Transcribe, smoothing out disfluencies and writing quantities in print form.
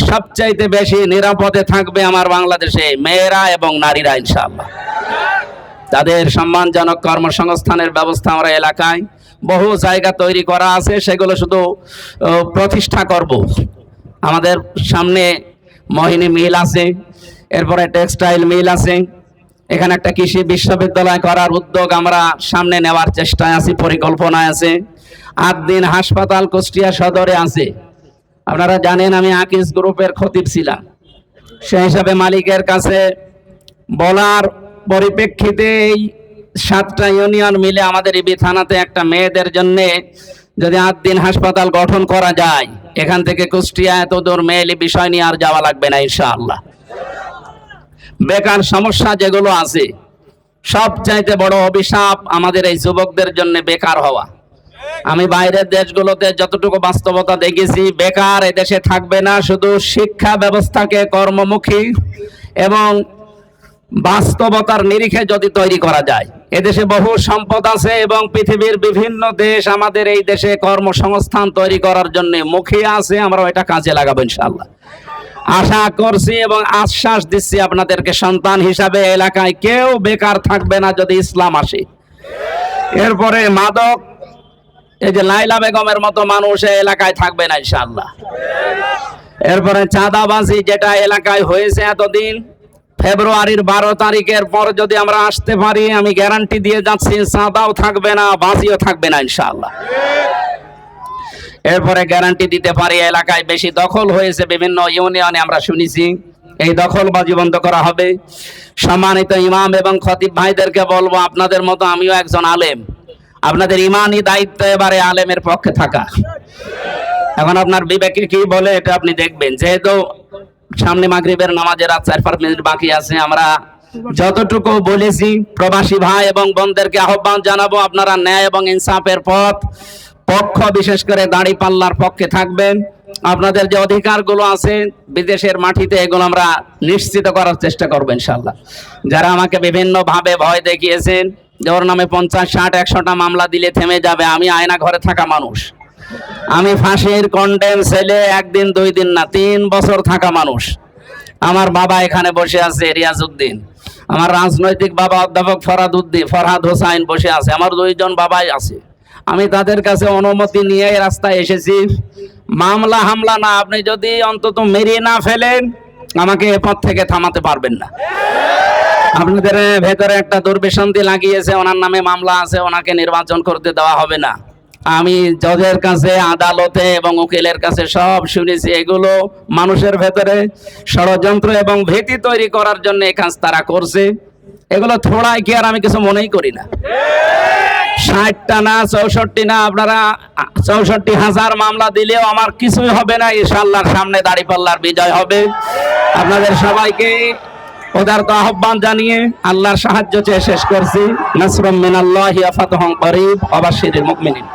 সবচাইতে বেশি নিরাপদে থাকবে আমার বাংলাদেশে মেয়েরা এবং নারীরা ইনশাআল্লাহ। তাদের সম্মানজনক কর্মসংস্থানের ব্যবস্থা আমরা এলাকায় বহু জায়গা তৈরি করা আছে, সেগুলো শুধু প্রতিষ্ঠা করব। আমাদের সামনে মোহিনী মিল আছে, এরপরে টেক্সটাইল মিল আছে, এখানে একটা কৃষি বিশ্ববিদ্যালয় করার উদ্যোগ আমরা সামনে নেওয়ার চেষ্টায় আছি, পরিকল্পনায় আছে। 8 দিন হাসপাতাল কুষ্টিয়া সদরে আছে। আপনারা জানেন আমি আকিস গ্রুপের খতিব ছিলাম, সেই হিসাবে মালিকের কাছে বলার পরিপ্রেক্ষিতে এই 7টা ইউনিয়ন মিলে আমাদের ইবি থানাতে একটা মেয়েদের জন্য যদি 8 দিন হাসপাতাল গঠন করা যায়, এখান থেকে কুষ্টিয়া এত দূর মেয়েলি বিষয় নিয়ে আর যাওয়া লাগবে না ইনশাআল্লাহ। বেকার সমস্যা যেগুলো আছে, সবচাইতে বড় অভিশাপ আমাদের এই যুবকদের জন্য বেকার হওয়া। আমি বাইরের দেশগুলোতে যতটুকু বাস্তবতা দেখেছি, বেকার এদেশে থাকবে না। শুধু শিক্ষা ব্যবস্থাকে কর্মমুখী এবং বাস্তবতার নিরিখে যদি তৈরি করা যায়, এদেশে বহু সম্পদ আছে এবং পৃথিবীর বিভিন্ন দেশ আমাদের এই দেশে কর্মসংস্থান তৈরি করার জন্য মুখিয়ে আছে। আমরা এটা কাজে লাগাবো ইনশাআল্লাহ। আশা করছি এবং আশ্বাস দিচ্ছি আপনাদেরকে, সন্তান হিসাবে এলাকায় কেউ বেকার থাকবে না যদি ইসলাম আসে। এরপরে মাদক, এই যে লাইলা বেগমের মতো মানুষ এলাকায় থাকবে না ইনশাআল্লাহ। এরপরে চাঁদাবাজি যেটা এলাকায় হয়েছে এতদিন, ফেব্রুয়ারির 12 তারিখের পর যদি আমরা আসতে পারি, আমি গ্যারান্টি দিয়ে যাচ্ছি চাঁদাও থাকবে না, বাজিও থাকবে না ইনশাআল্লাহ। এরপরে গ্যারান্টি দিতে পারি, এলাকায় বেশি দখল হয়েছে বিভিন্ন ইউনিয়নে, আমরা শুনেছি, এই দখলবাজি বন্ধ করা হবে। সম্মানিত ইমাম এবং খতিব ভাইদেরকে বলবো, আপনাদের মতো আমিও একজন আলেম, আপনাদের ইমানি দায়িত্ব এবারে আলেমের পক্ষে থাকা। এখন আপনার বিবেকে কি বলে এটা আপনি দেখবেন। যেহেতু সামনে মাগরিবের নামাজের আর 4-5 মিনিট বাকি আছে, আমরা যতটুকু বলেছি প্রবাসী ভাই এবং বোনদেরকে আহ্বান জানাবো, আপনারা ন্যায় এবং ইনসাফের পক্ষ বিশেষ করে দাঁড়িপাল্লার পক্ষে থাকবেন। আপনাদের যে অধিকারগুলো আছে বিদেশের মাটিতে, এগুলো আমরা নিশ্চিত করার চেষ্টা করবো ইনশাআল্লাহ। যারা আমাকে বিভিন্ন ভাবে ভয় দেখিয়েছেন যে ওর নামে 50, 60, 100টা মামলা দিলে থেমে যাবে, আমি আয়না ঘরে থাকা মানুষ, আমি ফাঁসির কন্ডেম ছেলে 1 দিন 2 দিন না 3 বছর থাকা মানুষ। আমার বাবা এখানে বসে আছে রিয়াজউদ্দিন, আমার রাজনৈতিক বাবা অধ্যাপক ফরহাদ হোসাইন বসে আছে, আমার 2 জন বাবাই আছে। আমি তাদের কাছে অনুমতি নিয়ে রাস্তায় এসেছি। মামলা হামলা না, আপনি যদি অন্তত মেরিয়ে না ফেলেন আমাকে এ পথ থেকে থামাতে পারবেন না। আপনাদের ভেতরে একটা দুর্বিসন্ধি লাগিয়েছে, ওনার নামে মামলা আছে, ওনাকে নির্বাচন করতে দেওয়া হবে না। আমি জজের কাছে, আদালতে এবং উকিলের কাছে সব শুনেছি, এগুলো মানুষের ভেতরে ষড়যন্ত্র এবং ভীতি তৈরি করার জন্য এই কাজ তারা করছে। এগুলো থোড়াই কি আর আমি কিছু মনেই করি না। 60টা না 64 না, আপনারা 64,000 মামলা দিলেও আমার কিছুই হবে না ইনশাআল্লাহ। সামনে দাঁড়িপাল্লার বিজয় হবে। আপনাদের সবাইকে উদারত আহ্বান জানিয়ে আল্লাহর সাহায্য চেয়ে শেষ করছি। নাসরুম মিনাল্লাহি ওয়া ফাতহুন করিব ওয়া বাশশিরিল মুমিনিন।